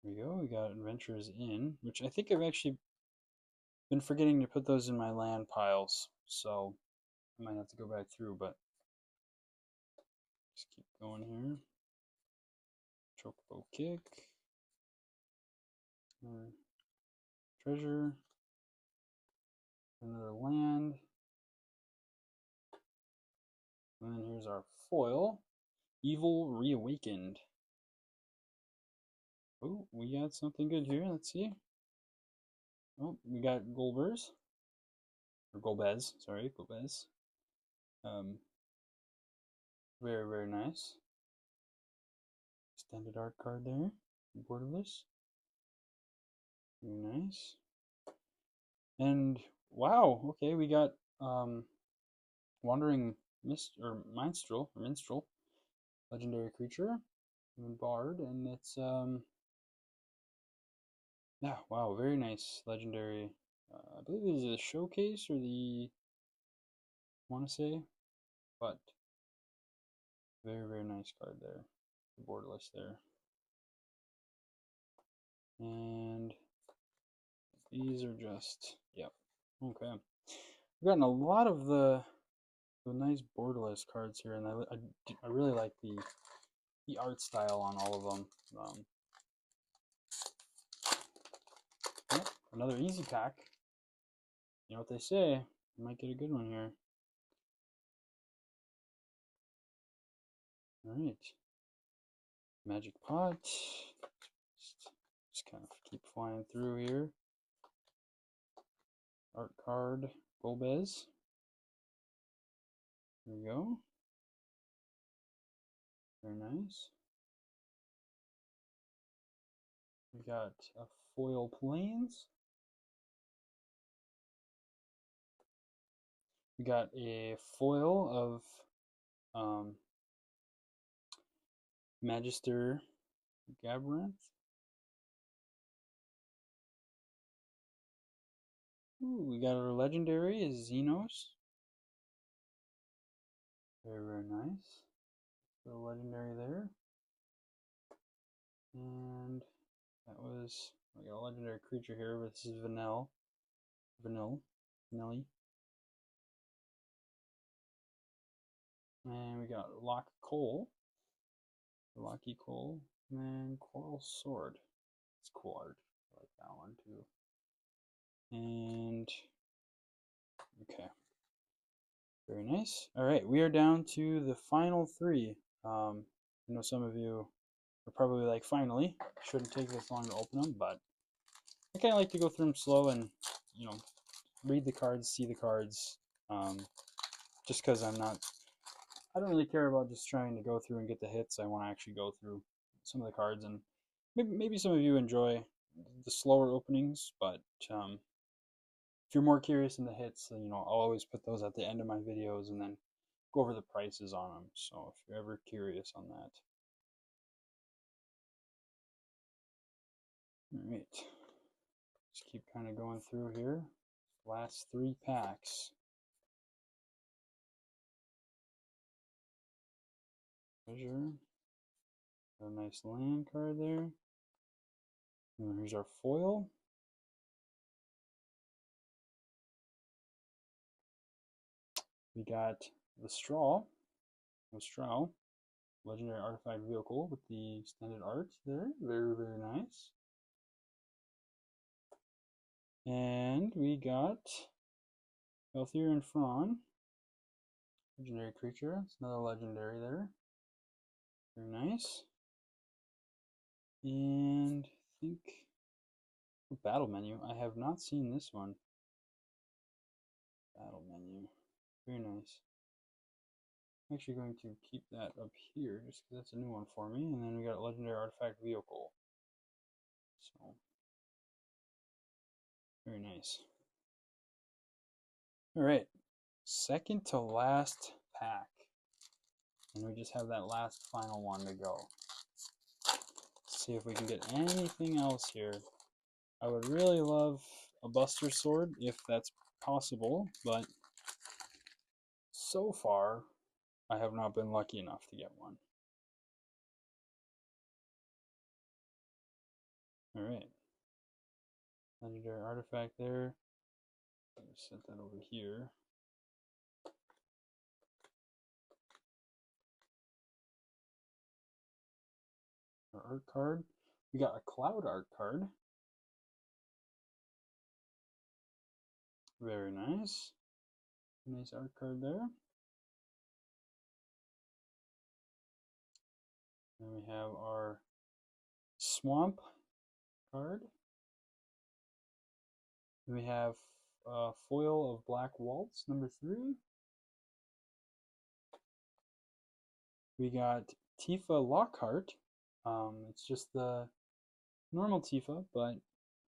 S1: Here we go. We got Adventurers Inn, which I think I've actually been forgetting to put those in my land piles, so I might have to go back through, but just keep going here. Chocobo Kick. Treasure. Another land. And then here's our foil. Evil Reawakened. Oh, we got something good here. Let's see. Oh, we got Golbez. Or Golbez, sorry, Golbez. Very, very nice. Extended art card there. Borderless. Very nice. And wow, okay, we got Wandering Minstrel, legendary creature, Bard, and it's yeah, wow, very nice legendary. I believe this is a showcase or I want to say, but very, very nice card there. Borderless there. And these are just, yep. Okay. We've gotten a lot of the nice borderless cards here, and I really like the art style on all of them. Yep, another easy pack. You know what they say, you might get a good one here. All right. Magic Pot. Just kind of keep flying through here. Art card, Golbez. There we go. Very nice. We got a foil Plains. We got a foil of Magister Gabrant. Ooh, we got our legendary is Xenos. Very, very nice. The legendary there. And that was, we got a legendary creature here, but this is Vanille. Vanilli. And we got Locky Cole, and Coral Sword. It's cool art. I like that one too. And okay. Very nice. All right, we are down to the final three. I know some of you are probably like, finally, shouldn't take this long to open them, but I kind of like to go through them slow and, you know, read the cards, see the cards, just because I don't really care about just trying to go through and get the hits. I want to actually go through some of the cards, and maybe some of you enjoy the slower openings, but if you're more curious in the hits, then, you know, I'll always put those at the end of my videos and then go over the prices on them. So if you're ever curious on that. All right. Just keep kind of going through here. Last three packs. Treasure. A nice land card there. And here's our foil. We got the Straw. Legendary artifact vehicle with the extended art there. Very, very nice. And we got Elthir Fron. Legendary creature. It's another legendary there. Very nice. And I think battle menu. I have not seen this one. Battle menu. Very nice. I'm actually going to keep that up here just because that's a new one for me. And then we got a legendary artifact vehicle. So, very nice. Alright, second to last pack. And we just have that last final one to go. Let's see if we can get anything else here. I would really love a Buster Sword if that's possible, but so far I have not been lucky enough to get one. Alright. Legendary artifact there. Set that over here. Our art card. We got a Cloud art card. Very nice. Nice art card there. Then we have our Swamp card. Then we have foil of Black Waltz, number 3. We got Tifa Lockhart. It's just the normal Tifa, but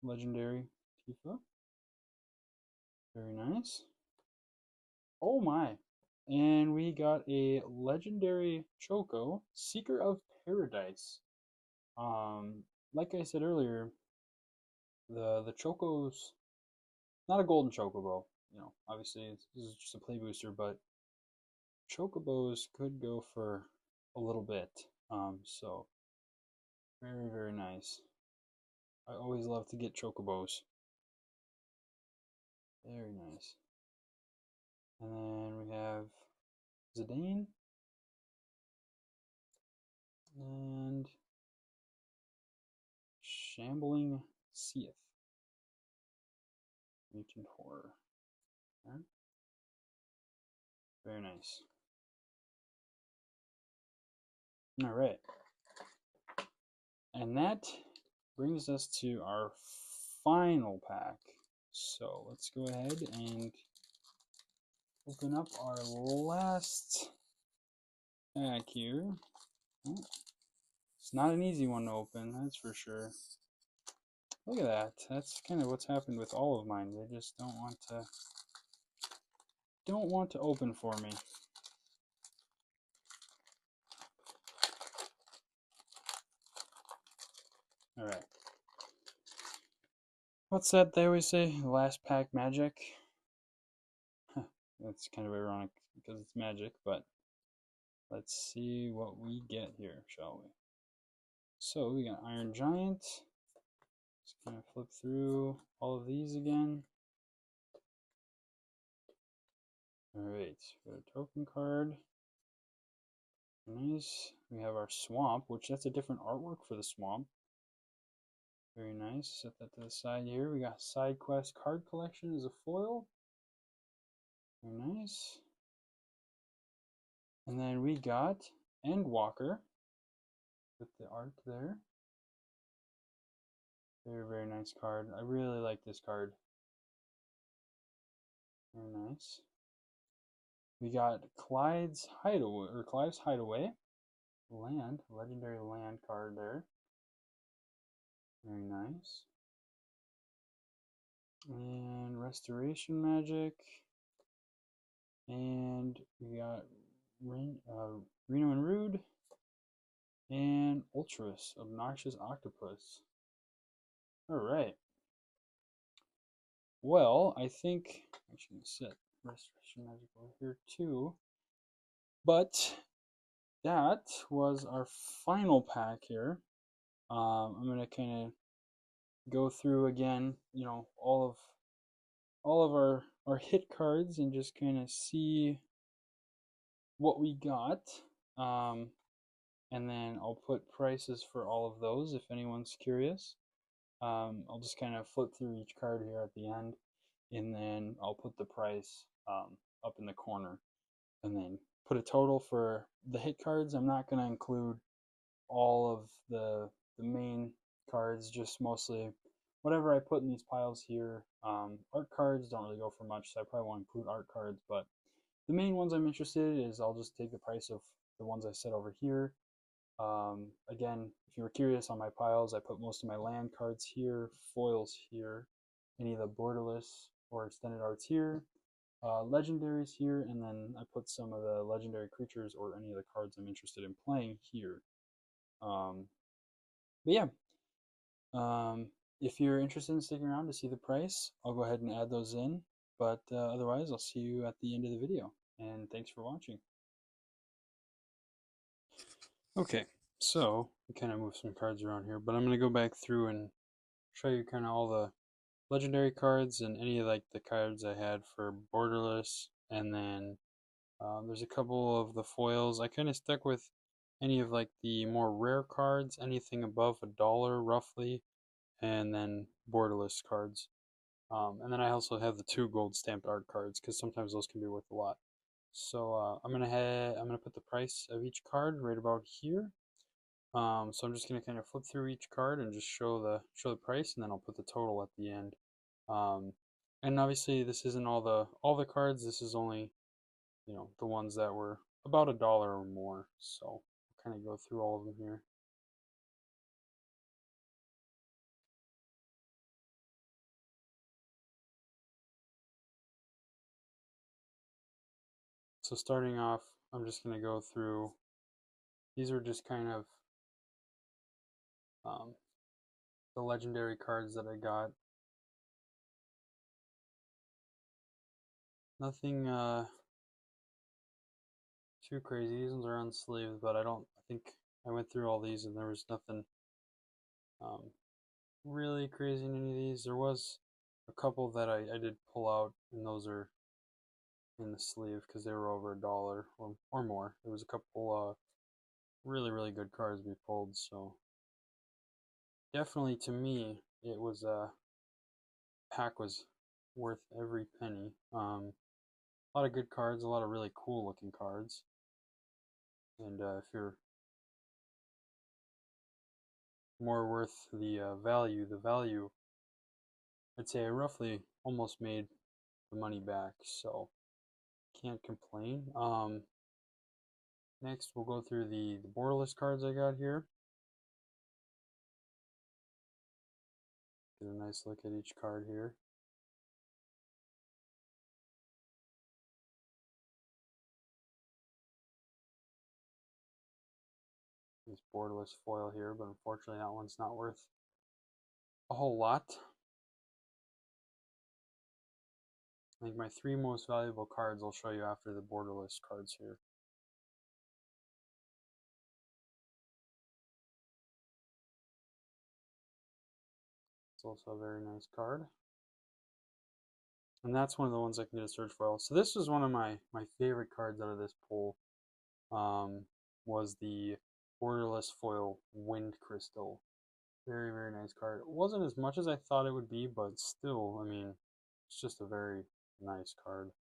S1: legendary Tifa. Very nice. Oh my! And we got a legendary Choco, Seeker of Paradise. Like I said earlier, the Choco's not a golden Chocobo. You know, obviously this is just a play booster, but Chocobos could go for a little bit. So very, very nice. I always love to get Chocobos. Very nice. And then we have Zidane and Shambling Seath. Mutant Horror. Okay. Very nice. Alright. And that brings us to our final pack. So let's go ahead and open up our last pack here. Oh, it's not an easy one to open, that's for sure. Look at that. That's kind of what's happened with all of mine. They just don't want to open for me. Alright. What's that they always say? Last pack magic? That's kind of ironic because it's magic, but let's see what we get here, shall we? So we got Iron Giant. Just kind of flip through all of these again. Alright, we got a token card. Nice. We have our Swamp, which that's a different artwork for the Swamp. Very nice. Set that to the side here. We got Side Quest Card Collection as a foil. Very nice. And then we got Endwalker with the art there. Very, very nice card. I really like this card. Very nice. We got Clive's Hideaway. Land, legendary land card there. Very nice. And Restoration Magic. And we got Reno and Rude. And Ultras, Obnoxious Octopus. Alright. Well, I think I should set Restoration Magic over here too. But that was our final pack here. I'm gonna kind of go through again, you know, all of our hit cards and just kind of see what we got. Um, and then I'll put prices for all of those if anyone's curious. I'll just kind of flip through each card here at the end, and then I'll put the price up in the corner, and then put a total for the hit cards. I'm not going to include all of the main cards, just mostly whatever I put in these piles here. Art cards don't really go for much, so I probably won't include art cards, but the main ones I'm interested in is I'll just take the price of the ones I said over here. Again, if you were curious on my piles, I put most of my land cards here, foils here, any of the borderless or extended arts here, legendaries here, and then I put some of the legendary creatures or any of the cards I'm interested in playing here. Um, but yeah, um, if you're interested in sticking around to see the price, I'll go ahead and add those in. But otherwise, I'll see you at the end of the video. And thanks for watching. Okay, so we kind of move some cards around here, but I'm going to go back through and show you kind of all the legendary cards and any of like the cards I had for borderless, and then there's a couple of the foils. I kind of stuck with any of like the more rare cards, anything above $1 roughly, and then borderless cards. And then I also have the 2 gold stamped art cards because sometimes those can be worth a lot. So I'm gonna put the price of each card right about here. So I'm just gonna kind of flip through each card and just show the price, and then I'll put the total at the end. Um, and obviously this isn't all the cards. This is only, you know, the ones that were about $1 or more. So I'll kind of go through all of them here. So starting off, I'm just gonna go through. These are just kind of um, the legendary cards that I got. Nothing too crazy. These ones are unsleeved, but I think I went through all these and there was nothing um, really crazy in any of these. There was a couple that I did pull out, and those are in the sleeve because they were over $1 or more. There was a couple really good cards we pulled, so definitely to me it was pack was worth every penny. A lot of good cards, a lot of really cool looking cards, and if you're more worth the value, I'd say I roughly almost made the money back, so can't complain. Next, we'll go through the borderless cards I got here. Get a nice look at each card here. This borderless foil here, but unfortunately that one's not worth a whole lot. I think my 3 most valuable cards I'll show you after the borderless cards here. It's also a very nice card. And that's one of the ones I can get a search foil. So this was one of my favorite cards out of this pull. Was the borderless foil Wind Crystal. Very nice card. It wasn't as much as I thought it would be, but still, I mean, it's just a very nice card.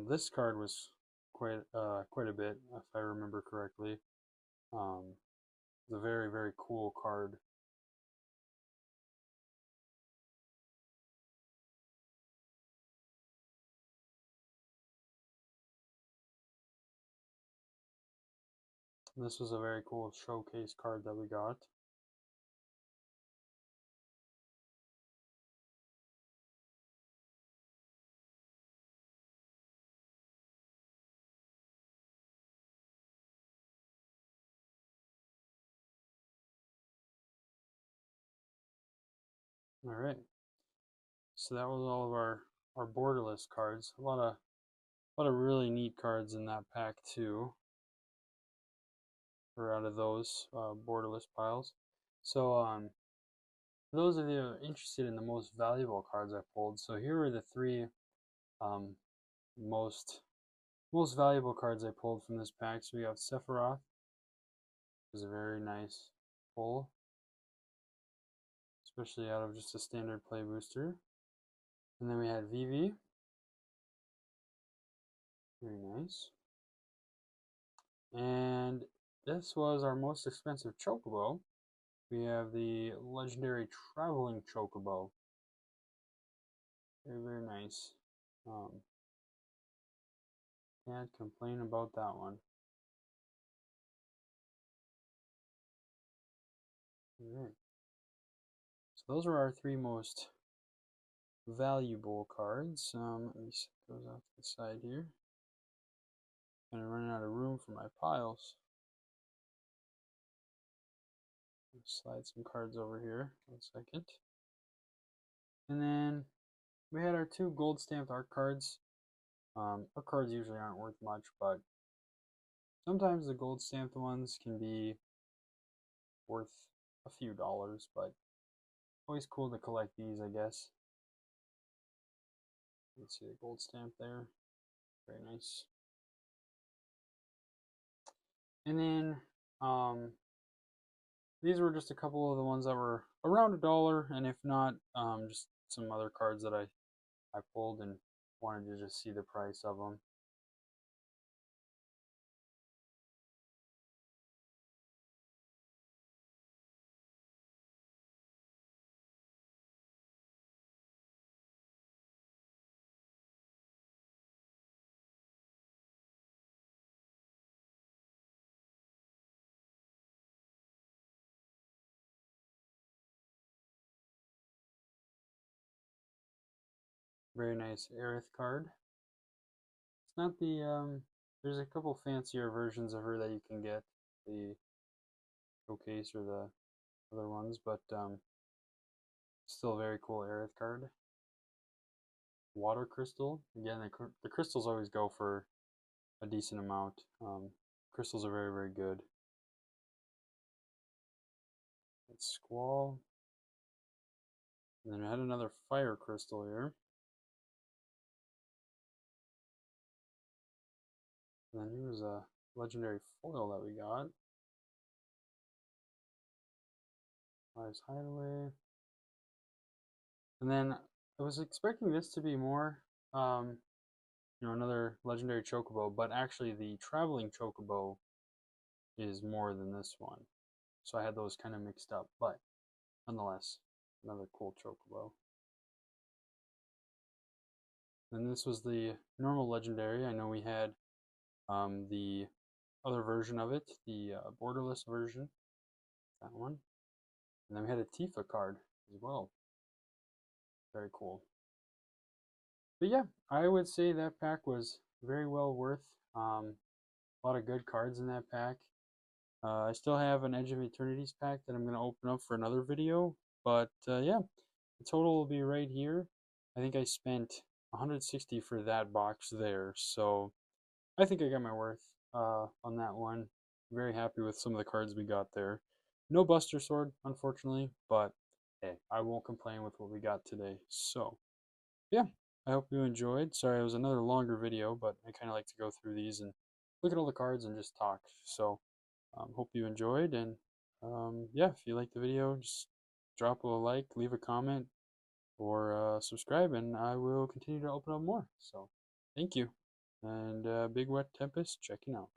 S1: This card was quite a bit, if I remember correctly. It's a very cool card. This was a very cool showcase card that we got. All right. so that was all of our borderless cards. A lot of really neat cards in that pack too, or out of those borderless piles. So for those of you who are interested in the most valuable cards I pulled, so here are the three um, most valuable cards I pulled from this pack. So we have Sephiroth, which is a very nice pull, especially out of just a standard play booster. And then we had Vivi, very nice. And this was our most expensive Chocobo. We have the legendary Traveling Chocobo. Very, very nice. Can't complain about that one. Alright. So those are our three most valuable cards. Let me set those off to the side here. Kind of running out of room for my piles. Slide some cards over here. 1 second. And then we had our two gold stamped art cards. Art cards usually aren't worth much, but sometimes the gold stamped ones can be worth a few dollars, but always cool to collect these, I guess. Let's see the gold stamp there. Very nice. And then these were just a couple of the ones that were around $1, and if not, just some other cards that I pulled and wanted to just see the price of them. Very nice Aerith card. It's not the there's a couple fancier versions of her that you can get, the showcase or the other ones, but still a very cool Aerith card. Water crystal. Again, the crystals always go for a decent amount. Crystals are very, very good. It's Squall. And then we had another fire crystal here. And then here's a legendary foil that we got. Lives Hideaway. And then I was expecting this to be more, another legendary Chocobo, but actually the Traveling Chocobo is more than this one. So I had those kind of mixed up, but nonetheless, another cool Chocobo. And this was the normal legendary. I know we had the other version of it, the borderless version, that one. And then we had a Tifa card as well. Very cool. But yeah, I would say that pack was very well worth. A lot of good cards in that pack. I still have an Edge of Eternities pack that I'm going to open up for another video. But yeah, the total will be right here. I think I spent 160 for that box there. So I think I got my worth on that one. Very happy with some of the cards we got there. No Buster Sword, unfortunately, but hey, I won't complain with what we got today. So yeah, I hope you enjoyed. Sorry, it was another longer video, but I kind of like to go through these and look at all the cards and just talk. So hope you enjoyed, and yeah, if you liked the video, just drop a like, leave a comment, or subscribe, and I will continue to open up more. So thank you, and Big Wet Tempest checking out.